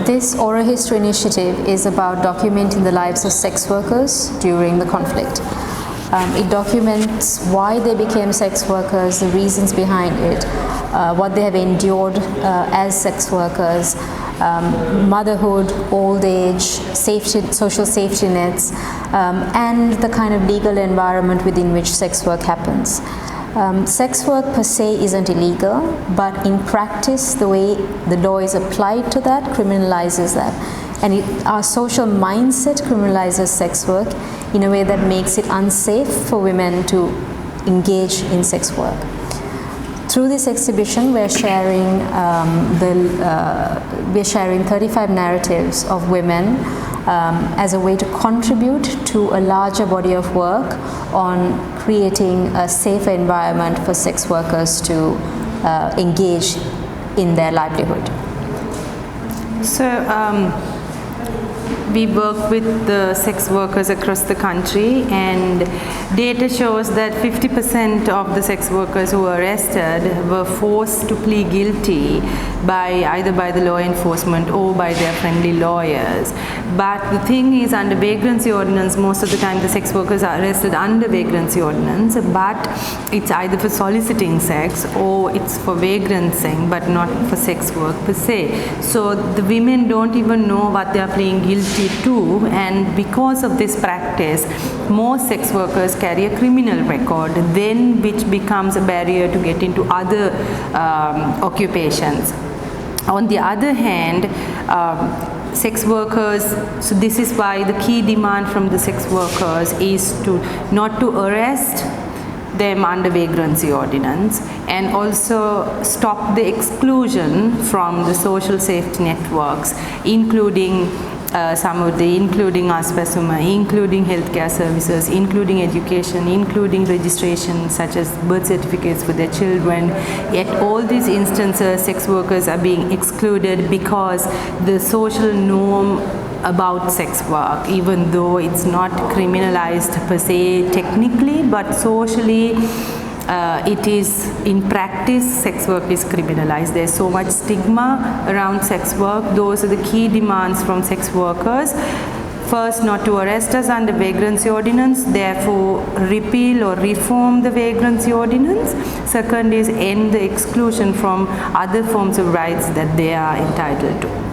This Oral History initiative is about documenting the lives of sex workers during the conflict. It documents why they became sex workers, the reasons behind it, what they have endured as sex workers, motherhood, old age, social safety nets, and the kind of legal environment within which sex work happens. Sex work per se isn't illegal, but in practice, the way the law is applied to that criminalizes that. And our social mindset criminalizes sex work in a way that makes it unsafe for women to engage in sex work. Through this exhibition, we're sharing 35 narratives of women as a way to contribute to a larger body of work on creating a safer environment for sex workers to engage in their livelihood. So we work with the sex workers across the country, and data shows that 50% of the sex workers who were arrested were forced to plead guilty either by the law enforcement or by their friendly lawyers. But the thing is, under vagrancy ordinance, most of the time the sex workers are arrested under vagrancy ordinance, but it's either for soliciting sex or it's for vagrancy, but not for sex work per se. So the women don't even know what they are pleading guilty to, and because of this practice, most sex workers carry a criminal record, then which becomes a barrier to get into other occupations. On the other hand, sex workers, so this is why the key demand from the sex workers is not to arrest them under vagrancy ordinance, and also stop the exclusion from the social safety networks, including including ASPASUMA, including healthcare services, including education, including registration such as birth certificates for their children. At all these instances, sex workers are being excluded because the social norm about sex work, even though it's not criminalized per se technically, but socially it is, in practice, sex work is criminalized. There's so much stigma around sex work. Those are the key demands from sex workers. First, not to arrest us under vagrancy ordinance, therefore repeal or reform the vagrancy ordinance. Second is end the exclusion from other forms of rights that they are entitled to.